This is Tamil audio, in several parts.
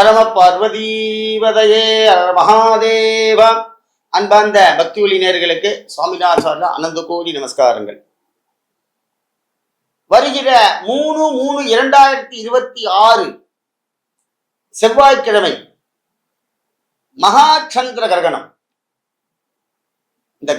பரம பார்வதீவதையே மகாதேவ. அன்பார்ந்த பக்தி ஒளி நேயர்களுக்கு சுவாமிநாத சார்ந்த அனந்த கோடி நமஸ்காரங்கள். வருகிற 3/3/2026 செவ்வாய்க்கிழமை மகாசந்திர கிரகணம். இந்த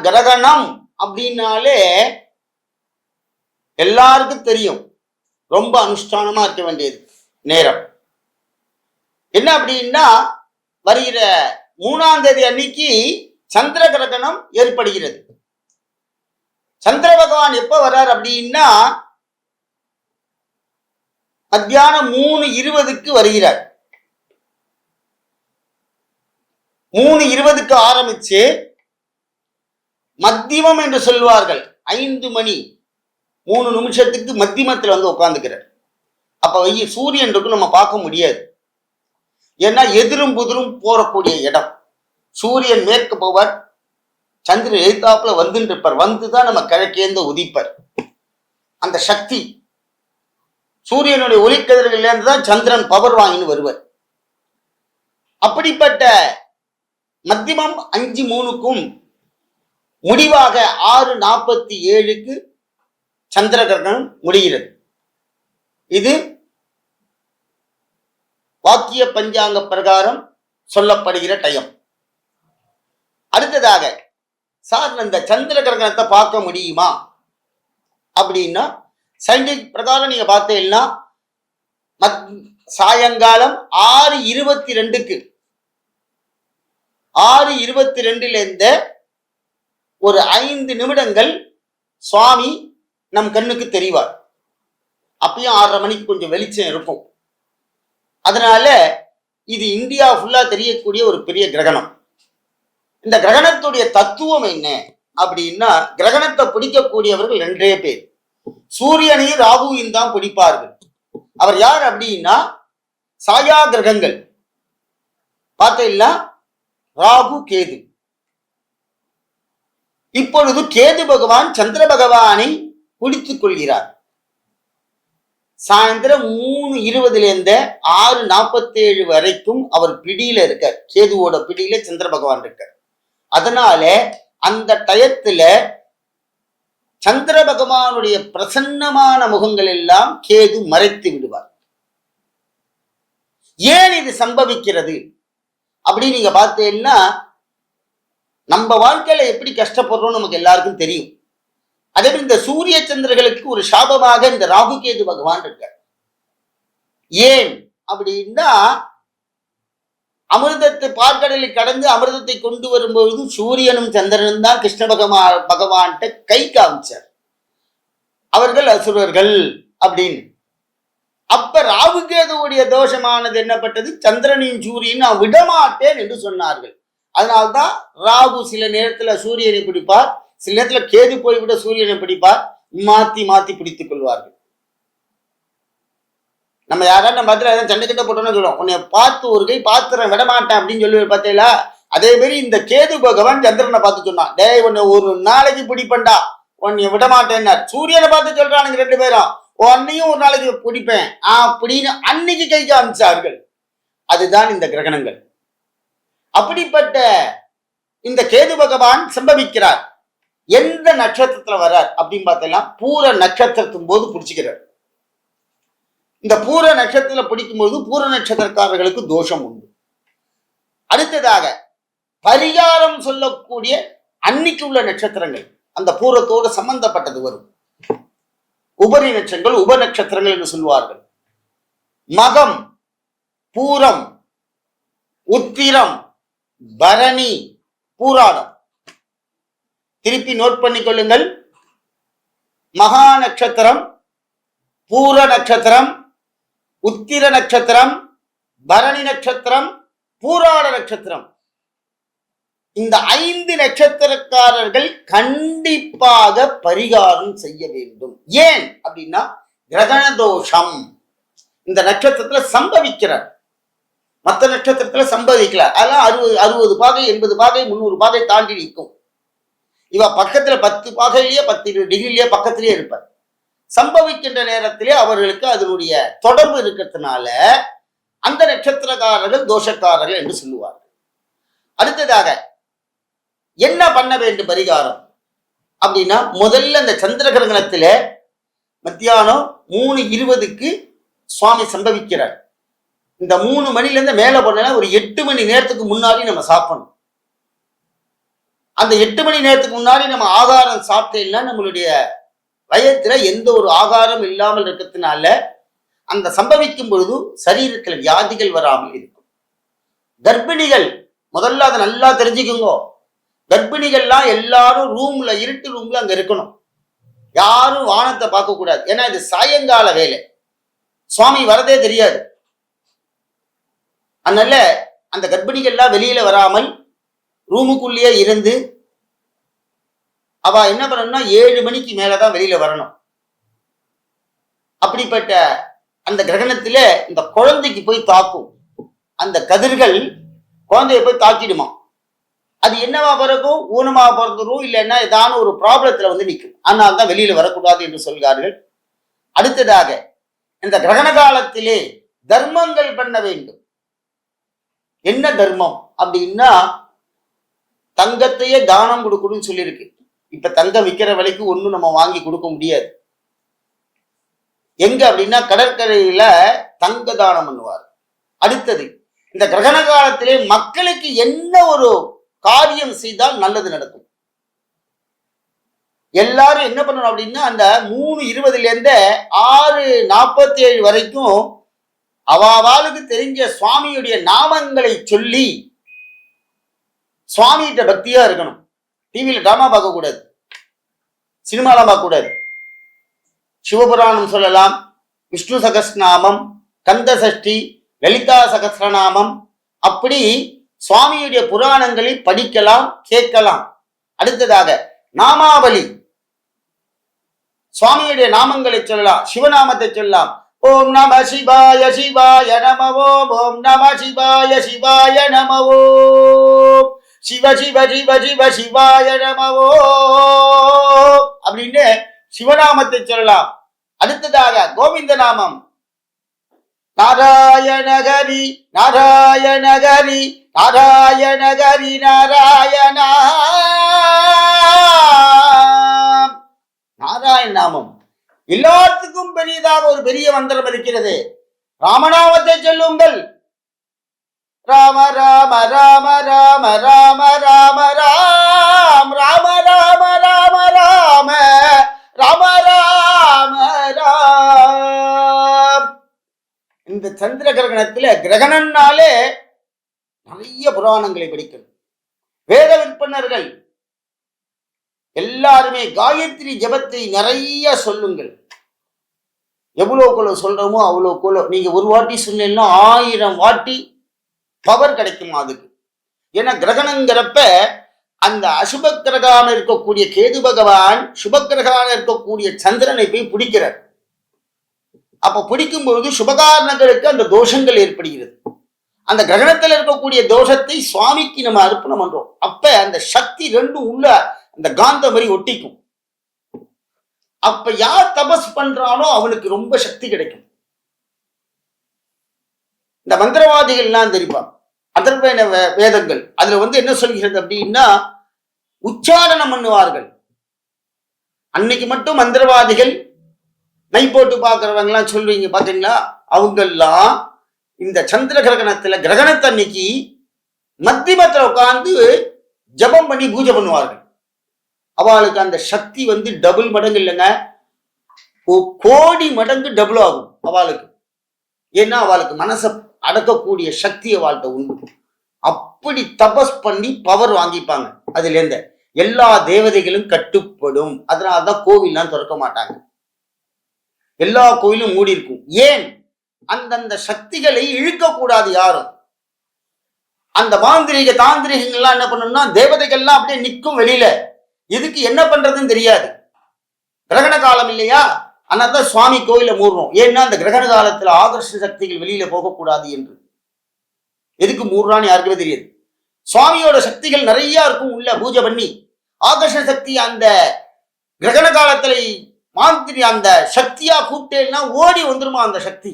கிரகணம் அப்படின்னாலே எல்லாருக்கும் தெரியும், ரொம்ப அனுஷ்டானமா இருக்க வேண்டியது நேரம். என்ன அப்படின்னா, வருகிற 3ஆம் தேதி அன்னைக்கு சந்திர கிரகணம் ஏற்படுகிறது. சந்திர பகவான் எப்ப வர்றார் அப்படின்னா, மத்தியானம் 3:20க்கு வருகிறார். 3:20க்கு ஆரம்பிச்சு மத்தியமம் என்று சொல்வார்கள் 5 மணி 3 நிமிஷத்துக்கு மத்தியமத்தில் வந்து உட்கார்ந்துக்கிறார். அப்ப சூரியன் இருக்கு நம்ம பார்க்க முடியாது. ஏன்னா எதிரும் புதிரும் போறக்கூடிய இடம். சூரியன் மேற்கு போவார், சந்திரன் எழுத்தாப்புல வந்துட்டு இருப்பார். வந்துதான் நம்ம கிழக்கேந்து உதிப்பார். அந்த சக்தி சூரியனுடைய ஒளிக்கதிர்கள் இருந்துதான் சந்திரன் பவர் வாங்கின்னு வருவார். அப்படிப்பட்ட மத்தியமம் 5:03க்கும் முடிவாக 6:47க்கு சந்திர கிரகணம் முடிகிறது. இது வாக்கிய பஞ்சாங்க பிரகாரம் சொல்லப்படுகிற டைம். அடுத்ததாக, சார் இந்த சந்திர கிரகணத்தை பார்க்க முடியுமா அப்படின்னா, சயின்டிபிக் பிரகாரம் நீங்க பார்த்தீங்கன்னா சாயங்காலம் 6:22க்கு 6:22 ஒரு 5 நிமிடங்கள் சுவாமி நம் கண்ணுக்கு தெரிவார். அப்பயும் 6:30 மணிக்கு கொஞ்சம் வெளிச்சம் இருக்கும். அதனால இது இந்தியா ஃபுல்லா தெரியக்கூடிய ஒரு பெரிய கிரகணம். இந்த கிரகணத்துடைய தத்துவம் என்ன அப்படின்னா, கிரகணத்தை பிடிக்கக்கூடியவர்கள் 2 பேர். சூரியனையும் ராகுவையும் தான் பிடிப்பார்கள். அவர் யார் அப்படின்னா, சாயா கிரகங்கள் பார்த்தீங்கன்னா ராகு கேது. இப்பொழுது கேது பகவான் சந்திர பகவானை பிடித்துக் கொள்கிறார். சாயந்தரம் 3:20 6:47 வரைக்கும் அவர் பிடியில இருக்கார். கேதுவோட பிடியில சந்திர பகவான் இருக்கார். அதனால அந்த டயத்துல சந்திர பகவானுடைய பிரசன்னமான முகங்கள் எல்லாம் கேது மறைத்து விடுவார். ஏன் இது சம்பவிக்கிறது அப்படின்னு நீங்க பார்த்தீங்கன்னா, நம்ம வாழ்க்கையில எப்படி கஷ்டப்படுறோம் நமக்கு எல்லாருக்கும் தெரியும். அதே மாதிரி இந்த சூரிய சந்திரர்களுக்கு ஒரு சாபமாக இந்த ராகு கேது பகவான் இருக்கார். ஏன் அப்படின்னா, அமிர்தத்தை பார்க்கடலில் கடந்து அமிர்தத்தை கொண்டு வரும்போது சூரியனும் சந்திரனும் தான் கிருஷ்ண பகவான்கிட்ட கை காமிச்சார். அவர்கள் அசுரர்கள் அப்படின்னு. அப்ப ராகு கேதுவுடைய தோஷமானது என்னப்பட்டது, சந்திரனின் சூரியன் நான் விடமாட்டேன் என்று சொன்னார்கள். அதனால்தான் ராகு சில நேரத்துல சூரியனை பிடிப்பார், சில நேரத்துல கேது போய்விட சூரியனை பிடிப்பார். மாத்தி மாத்தி பிடித்துக் கொள்வார்கள். நம்ம யாராவது நம்ம பதில சண்டைக்கிட்ட போட்டோம்னு சொல்லுவோம், உன்னை பார்த்து ஒரு கை பார்த்துறேன் விடமாட்டேன் அப்படின்னு சொல்லி பார்த்தீங்களா. அதே மாதிரி இந்த கேது பகவான் சந்திரனை பார்த்து சொன்னான், டேய் உன்னை ஒரு நாளைக்கு பிடிப்பேன்டா, உன்னை விடமாட்டேன்னார். சூரியனை பார்த்து சொல்றானுங்க 2 பேரும், உன்னையும் ஒரு நாளைக்கு பிடிப்பேன் அப்படின்னு அன்னைக்கு கை காமிச்சார்கள். அதுதான் இந்த கிரகணங்கள். அப்படிப்பட்ட இந்த கேது பகவான் சம்பவிக்கிறார். எந்த நட்சத்திரத்துல வர்றார் அப்படின்னு பார்த்தீங்கன்னா, பூர நட்சத்திரத்தின் போது பிடிச்சுக்கிறார். இந்த பூர நட்சத்திரத்துல பிடிக்கும் போது பூர நட்சத்திரக்காரர்களுக்கு தோஷம் உண்டு. அடுத்ததாக பரிகாரம் சொல்லக்கூடிய அன்னைக்கு உள்ள நட்சத்திரங்கள் அந்த பூரத்தோடு சம்பந்தப்பட்டது வரும். உபரி நட்சத்திரங்கள் உப நட்சத்திரங்கள் என்று சொல்வார்கள். மகம், பூரம், உத்திரம், பரணி, பூராடம். திருப்பி நோட் பண்ணிக்கொள்ளுங்கள். மகா நட்சத்திரம், பூர நட்சத்திரம், உத்திர நட்சத்திரம், பரணி நட்சத்திரம், பூராட நட்சத்திரம். இந்த 5 நட்சத்திரக்காரர்கள் கண்டிப்பாக பரிகாரம் செய்ய வேண்டும். ஏன் அப்படின்னா, கிரகண தோஷம் இந்த நட்சத்திரத்துல சம்பவிக்கிறார். மற்ற நட்சத்திரத்துல சம்பவிக்கல. அதெல்லாம் 60 பாகை 80 பாகை 300 பாகை தாண்டி நிற்கும். இவ பக்கத்துல 10 பாகையிலேயே 10 டிகிரிலேயே பக்கத்திலேயே இருப்பார். சம்பவிக்கின்ற நேரத்திலே அவர்களுக்கு அதனுடைய தொடர்பு இருக்கிறதுனால அந்த நட்சத்திரக்காரர்கள் தோஷக்காரர்கள் என்று சொல்லுவார்கள். அடுத்ததாக என்ன பண்ண வேண்டும் பரிகாரம் அப்படின்னா, முதல்ல அந்த சந்திர கிரகணத்துல மத்தியானம் 3:20க்கு சுவாமி சம்பவிக்கிறார். இந்த 3 மணில இருந்து மேல போனா ஒரு 8 மணி நேரத்துக்கு முன்னாடி நம்ம சாப்பிடணும். அந்த 8 மணி நேரத்துக்கு முன்னாடி நம்ம ஆகாரம் சாப்பிட்டேன்னா நம்மளுடைய வயத்துல எந்த ஒரு ஆகாரம் இல்லாமல் இருக்கிறதுனால அந்த சம்பவிக்கும் பொழுது சரீரத்தில் வியாதிகள் வராமல் இருக்கும். கர்ப்பிணிகள் முதல்ல அதை நல்லா தெரிஞ்சுக்குங்க. கர்ப்பிணிகள்லாம் எல்லாரும் ரூம்ல, இருட்டு ரூம்ல அங்க இருக்கணும். யாரும் வானத்தை பார்க்க கூடாது. ஏன்னா இது சாயங்கால வேலை, சுவாமி வரதே தெரியாது. அதனால அந்த கர்ப்பிணிகள்லாம் வெளியில வராமல் ரூமுக்குள்ளேயே இருந்து அவ என்ன பண்ணணும்னா 7 மணிக்கு மேலதான் வெளியில வரணும். அப்படிப்பட்ட அந்த கிரகணத்துல இந்த குழந்தைக்கு போய் தாக்கும். அந்த கதிர்கள் குழந்தைய போய் தாக்கிடுமா. அது என்னவா பிறக்கும், ஊனமா பிறந்துரும், இல்லைன்னா ஏதான ஒரு ப்ராப்ளத்துல வந்து நிற்கும். அதனால தான் வெளியில வரக்கூடாது என்று சொல்கிறார்கள். அடுத்ததாக இந்த கிரகண காலத்திலே தர்மங்கள் பண்ண வேண்டும். என்ன தர்மம் அப்படின்னா, தங்கத்தையே தானம் கொடுக்கணும்னு சொல்லியிருக்கு. இப்ப தங்கம் விற்கிற விலைக்கு ஒன்றும் நம்ம வாங்கி கொடுக்க முடியாது. எங்க அப்படின்னா கடற்கரையில தங்க தானம் பண்ணுவார். அடுத்தது இந்த கிரகண காலத்திலே மக்களுக்கு என்ன ஒரு காரியம் செய்தால் நல்லது நடக்கும். எல்லாரும் என்ன பண்ணணும் அப்படின்னா, அந்த 3:20ல இருந்து 6:47 வரைக்கும் அவாவாளுக்கு தெரிஞ்ச சுவாமியுடைய நாமங்களை சொல்லி சுவாமிகிட்ட பக்தியா இருக்கணும். டிவியில டிராமா பார்க்க கூடாது, சினிமாலாம் பார்க்க கூடாது. சிவபுராணம் சொல்லலாம், விஷ்ணு சகஸ்ரநாமம், கந்த சஷ்டி, லலிதா சகஸ்ரநாமம், அப்படி சுவாமியுடைய புராணங்களை படிக்கலாம், கேட்கலாம். அடுத்ததாக நாமாவளி, சுவாமியுடைய நாமங்களை சொல்லலாம், சிவநாமத்தை சொல்லலாம். ஓம் நம சிவாய சிவாய நமவோ, ஓம் நம சிவாய சிவாய நமவோ, சிவ சிவ சிவ சிவ சிவாய நமவோ அப்படின்னு சிவநாமத்தை சொல்லலாம். அடுத்ததாக கோவிந்த நாமம், நாராயணகரி நாராயணகரி நாராயணகரி நாராயணா. நாராயண நாமம் எல்லாத்துக்கும் பெரியதாக ஒரு பெரிய மந்திரம் இருக்கிறது. ராமநாமத்தை சொல்லுங்கள். ராம ராம ராம ராம ராம ராம ராம் ராம ராம ராம ராம ராம ராம ராம். இந்த சந்திர கிரகணத்துல கிரகணம்னாலே நிறைய புராணங்களை படிக்கணும். வேத விற்பனர்கள் எல்லாருமே காயத்ரி ஜபத்தை நிறைய சொல்லுங்கள். எவ்வளோக்குள்ள சொல்றோமோ அவ்வளோக்குள்ள. நீங்க ஒரு வாட்டி சொன்னீங்கன்னா 1000 வாட்டி பவர் கிடைக்குமா அதுக்கு. ஏன்னா கிரகணங்கிறப்ப அந்த அசுப கிரகான இருக்கக்கூடிய கேது பகவான் சுபக்கிரகான இருக்கக்கூடிய சந்திரனை போய் பிடிக்கிறார். அப்ப பிடிக்கும்போது சுபகாரணங்களுக்கு அந்த தோஷங்கள் ஏற்படுகிறது. அந்த கிரகணத்தில் இருக்கக்கூடிய தோஷத்தை சுவாமிக்கு நம்ம அர்ப்பணம் பண்றோம். அப்ப அந்த சக்தி ரெண்டும் உள்ள அந்த காந்த மாதிரி ஒட்டிக்கும். அப்ப யார் தபஸ் பண்றானோ அவனுக்கு ரொம்ப சக்தி கிடைக்கும். இந்த மந்திரவாதிகள்லாம் தெரியுமா, அதர்வன வேதங்கள் அதுல என்ன சொல்கிறது அப்படின்னா, உச்சாரணம் பண்ணுவார்கள். அன்னைக்கு மட்டும் மந்திரவாதிகள் நை போட்டு பாக்குறவங்க எல்லாம் சொல்றீங்க பாத்தீங்களா, அவங்கெல்லாம் இந்த சந்திர கிரகணத்துல கிரகணத்தன்னைக்கு மத்தியமத்துல உட்கார்ந்து ஜபம் பண்ணி பூஜை பண்ணுவார்கள். அவளுக்கு அந்த சக்தி டபுள் மடங்கு இல்லைங்க, கோடி மடங்கு டபுள் ஆகும் அவளுக்கு. ஏன்னா அவளுக்கு மனசை அடக்கக்கூடிய சக்தி அவள்கிட்ட உண்டு. அப்படி தபஸ் பண்ணி பவர் வாங்கிப்பாங்க. அதுல இருந்து எல்லா தேவதைகளும் கட்டுப்படும். அதனாலதான் கோவில்லாம் திறக்க மாட்டாங்க, எல்லா கோயிலும் மூடி இருக்கும். ஏன்? அந்தந்த சக்திகளை இழுக்கக்கூடாது யாரும். அந்த மாந்திரிக தாந்திரிகங்கள்லாம் என்ன பண்ணணும்னா, தேவதைகள்லாம் அப்படியே நிற்கும் வெளியில. இதுக்கு என்ன பண்றதுன்னு தெரியாது. கிரகண காலம் இல்லையா, அதனால்தான் சுவாமி கோயில மூடுறோம். ஏன்னா அந்த கிரகண காலத்துல ஆகர்ஷ சக்திகள் வெளியில போகக்கூடாது என்று. எதுக்கு மூடுறான்னு யாருக்குமே தெரியாது. சுவாமியோட சக்திகள் நிறைய இருக்கும் உள்ள பூஜை பண்ணி. ஆகர்ஷ சக்தி அந்த கிரகண காலத்துல மாந்திரி அந்த சக்தியா கூப்பிட்டேன்னா ஓடி வந்துருமா அந்த சக்தி,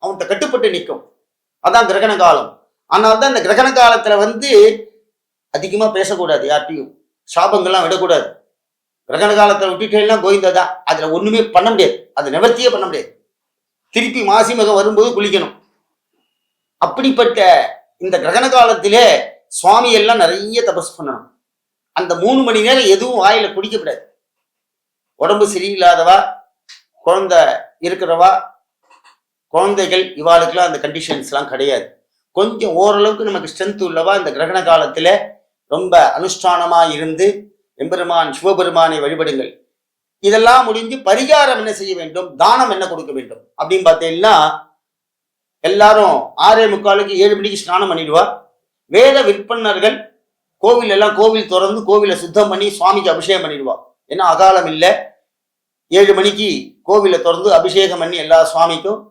அவன்கிட்ட கட்டுப்பட்டு நிற்கும். அதான் கிரகண காலம். ஆனால் தான் இந்த கிரகண காலத்துல வந்து அதிகமா பேசக்கூடாது, யார்ட்டையும் சாபங்கள்லாம் விடக்கூடாது. கிரகண காலத்தை விட்டுட்டேன்னா கோவிந்தா தான். அதுல ஒண்ணுமே பண்ண முடியாது, அது நிவர்த்தியே பண்ண முடியாது. திருப்பி மாசி மகம் வரும்போது குளிக்கணும். அப்படிப்பட்ட இந்த கிரகண காலத்திலே சுவாமி எல்லாம் நிறைய தபஸ் பண்ணணும். அந்த 3 மணி நேரம் எதுவும் வாயில குடிக்கப்படாது. உடம்பு சரியில்லாதவா, குழந்தை இருக்கிறவா, குழந்தைகள், இவாளுக்கெல்லாம் அந்த கண்டிஷன்ஸ்லாம் கிடையாது. கொஞ்சம் ஓரளவுக்கு நமக்கு ஸ்ட்ரென்த் உள்ளவா இந்த கிரகண காலத்துல ரொம்ப அனுஷ்டானமா இருந்து எம்பெருமான் சிவபெருமானை வழிபடுங்கள். இதெல்லாம் முடிஞ்சு பரிகாரம் என்ன செய்ய வேண்டும், தானம் என்ன கொடுக்க வேண்டும் அப்படின்னு பார்த்தீங்கன்னா, எல்லாரும் 6:45 7 மணிக்கு ஸ்நானம் பண்ணிடுவா. வேத விற்பனர்கள் கோவில் எல்லாம் கோவில் திறந்து கோவிலை சுத்தம் பண்ணி சுவாமிக்கு அபிஷேகம் பண்ணிடுவா. ஏன்னா அகாலம் இல்லை. 7 மணிக்கு கோவிலை திறந்து அபிஷேகம் பண்ணி எல்லா சுவாமிக்கும்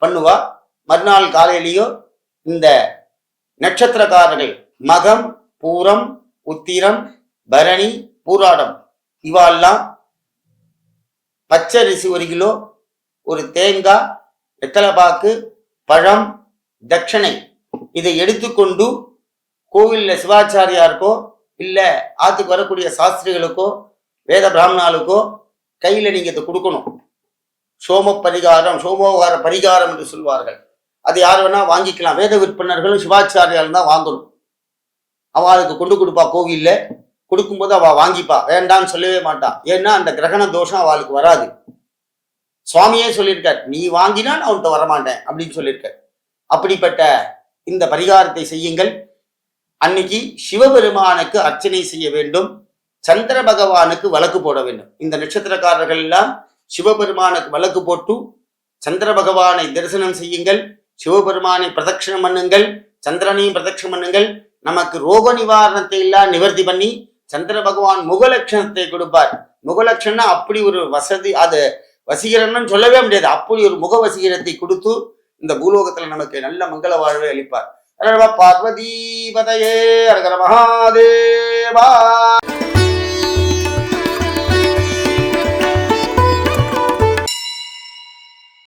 பண்ணுவா. மறுநாள் காலையிலேயோ இந்த நட்சத்திரக்காரர்கள் மகம், பூரம், உத்திரம், பரணி, பூராடம் இவாள்லாம் பச்சரிசி 1 கிலோ, ஒரு தேங்காய், வெத்தலைப்பாக்கு, பழம், தட்சணை இதை எடுத்துக்கொண்டு கோவிலில் சிவாச்சாரியாருக்கோ இல்லை ஆத்துக்கு வரக்கூடிய சாஸ்திரிகளுக்கோ வேத பிராமணாளுக்கோ கையில் நீங்கள் இதை கொடுக்கணும். சோமோகார பரிகாரம் என்று சொல்வார்கள். அது யார் வேணா வாங்கிக்கலாம். வேத விற்பனர்களும் சிவாச்சாரியாலும் தான் வாங்கணும். அவளுக்கு கொண்டு கொடுப்பா. கோவில்ல கொடுக்கும்போது அவள் வாங்கிப்பா, வேண்டான்னு சொல்லவே மாட்டா. ஏன்னா அந்த கிரகண தோஷம் அவளுக்கு வராது. சுவாமியே சொல்லியிருக்கார், நீ வாங்கினா நான் உன்கிட்ட வரமாட்டேன் அப்படின்னு சொல்லியிருக்கார். அப்படிப்பட்ட இந்த பரிகாரத்தை செய்யுங்கள். அன்னைக்கு சிவபெருமானுக்கு அர்ச்சனை செய்ய வேண்டும். சந்திர பகவானுக்கு விளக்கு போட வேண்டும். இந்த நட்சத்திரக்காரர்கள் எல்லாம் சிவபெருமானுக்கு விளக்கு போட்டு சந்திர பகவானை தரிசனம் செய்யுங்கள். சிவபெருமானை பிரதட்சணம் பண்ணுங்கள். சந்திரனையும் பிரதட்சணம் பண்ணுங்கள். நமக்கு ரோக நிவாரணத்தை எல்லாம் நிவர்த்தி பண்ணி சந்திர பகவான் முகலட்சணத்தை கொடுப்பார். முகலட்சணம் அப்படி ஒரு வசதி, அது வசீகரம்னு சொல்லவே முடியாது. அப்படி ஒரு முக வசீகரத்தை கொடுத்து இந்த பூலோகத்துல நமக்கு நல்ல மங்கள வாழ்வை அளிப்பார். பார்வதி பதையே அரகர மகாதேவா.